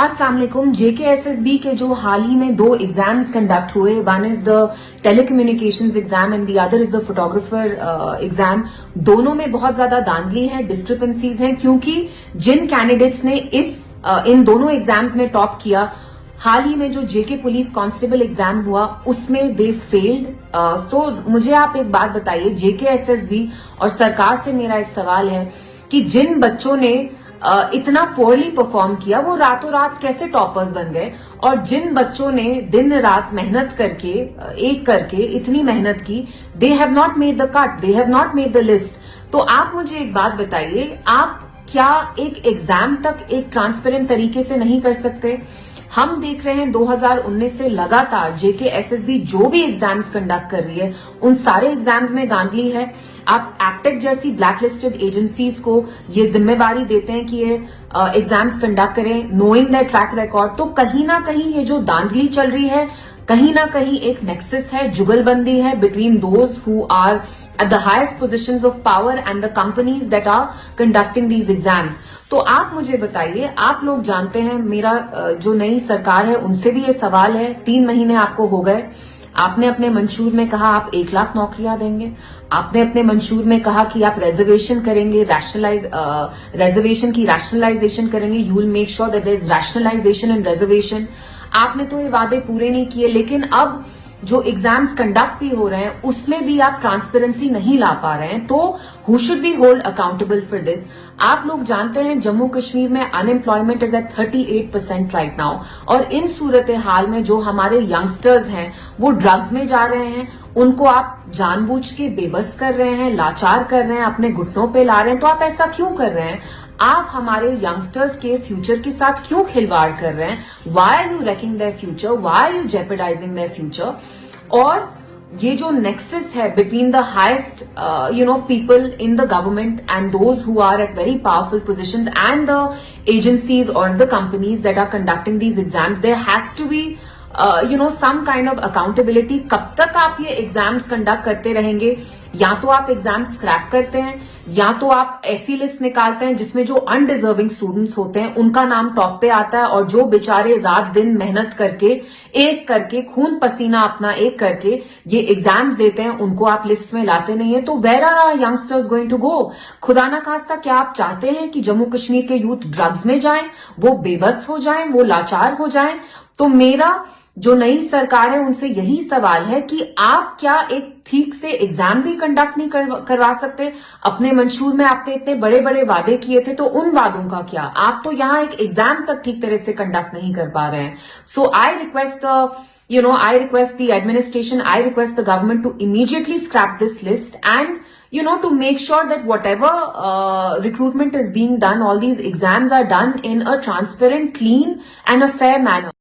अस्सलाम वालेकुम। जेकेएसएसबी के जो हाल ही में 2 एग्जाम्स कंडक्ट हुए, one is the telecommunications exam and the other is the photographer exam, दोनों में बहुत ज्यादा धांधली है, डिस्क्रिपेंसीज हैं, क्योंकि जिन कैंडिडेट्स ने इन दोनों एग्जाम्स में टॉप किया, हाल ही में जो जेके पुलिस कांस्टेबल एग्जाम हुआ उसमें दे फेल्ड। तो मुझे आप एक बात बताइए, जेकेएसएसबी और सरकार से मेरा एक सवाल है कि जिन बच्चों ने इतना पोरली परफॉर्म किया वो रातों रात कैसे टॉपर्स बन गए, और जिन बच्चों ने दिन रात मेहनत करके एक करके इतनी मेहनत की, they have not made the cut, they have not made the list. तो आप मुझे एक बात बताइए, आप क्या एक एग्जाम तक एक ट्रांसपेरेंट तरीके से नहीं कर सकते? हम देख रहे हैं 2019 से लगातार जेकेएसएसबी जो भी एग्जाम्स कंडक्ट कर रही है उन सारे एग्जाम्स में धांधली है। आप एप्टेक जैसी ब्लैकलिस्टेड एजेंसीज को ये जिम्मेवारी देते हैं कि ये एग्जाम्स कंडक्ट करें, नोइंग दैट ट्रैक रिकॉर्ड। तो कहीं ना कहीं ये जो धांधली चल रही है, कहीं ना कहीं एक नेक्सस है, जुगलबंदी है between those who are at the highest positions of power and the companies that are conducting these exams। तो आप मुझे बताइए, आप लोग जानते हैं, मेरा जो नई सरकार है उनसे भी ये सवाल है, 3 महीने आपको हो गए, आपने अपने मंशूर में कहा आप 1 लाख नौकरियां देंगे, आपने अपने मंशूर में कहा कि आप रिजर्वेशन करेंगे, रिजर्वेशन की रैशनलाइजेशन करेंगे, you will make sure that there is rationalisation and reservation. आपने तो ये वादे पूरे नहीं किए, लेकिन अब जो एग्जाम्स कंडक्ट भी हो रहे हैं उसमें भी आप ट्रांसपेरेंसी नहीं ला पा रहे हैं। तो who should be hold accountable for this? आप लोग जानते हैं जम्मू कश्मीर में unemployment is at 38% right now, और इन सूरत हाल में जो हमारे यंगस्टर्स हैं वो ड्रग्स में जा रहे हैं, उनको आप जानबूझ के बेबस कर रहे हैं, लाचार कर रहे हैं, अपने घुटनों पे ला रहे हैं। तो आप ऐसा क्यों कर रहे हैं? आप हमारे यंगस्टर्स के फ्यूचर के साथ क्यों खिलवाड़ कर रहे हैं? Why are you wrecking their future? Why are you jeopardizing their future? और ये जो नेक्सस है between the highest people in the government and those who are at very powerful positions and the agencies और the companies that are conducting these exams, there has to be some kind of accountability. कब तक आप ये exams conduct करते रहेंगे? या तो आप एग्जाम स्क्रैप करते हैं, या तो आप ऐसी लिस्ट निकालते हैं जिसमें जो अनडिजर्विंग स्टूडेंट्स होते हैं उनका नाम टॉप पे आता है, और जो बेचारे रात दिन मेहनत करके एक करके खून पसीना अपना एक करके ये एग्जाम्स देते हैं उनको आप लिस्ट में लाते नहीं है। तो where are our youngsters going to go? खुदा ना खास्ता, क्या आप चाहते हैं कि जम्मू कश्मीर के यूथ ड्रग्स में जाएं, वो बेबस हो जाएं, वो लाचार हो जाएं? तो मेरा जो नई सरकार है उनसे यही सवाल है कि आप क्या एक ठीक से एग्जाम भी कंडक्ट नहीं करवा सकते? अपने मंशूर में आपने इतने बड़े बड़े वादे किए थे, तो उन वादों का क्या? आप तो यहां एक एग्जाम तक ठीक तरह से कंडक्ट नहीं कर पा रहे हैं। So I request the administration, I request the government to immediately scrap this list and to make sure that whatever recruitment is being done, all these exams are done in a transparent, clean and a fair manner.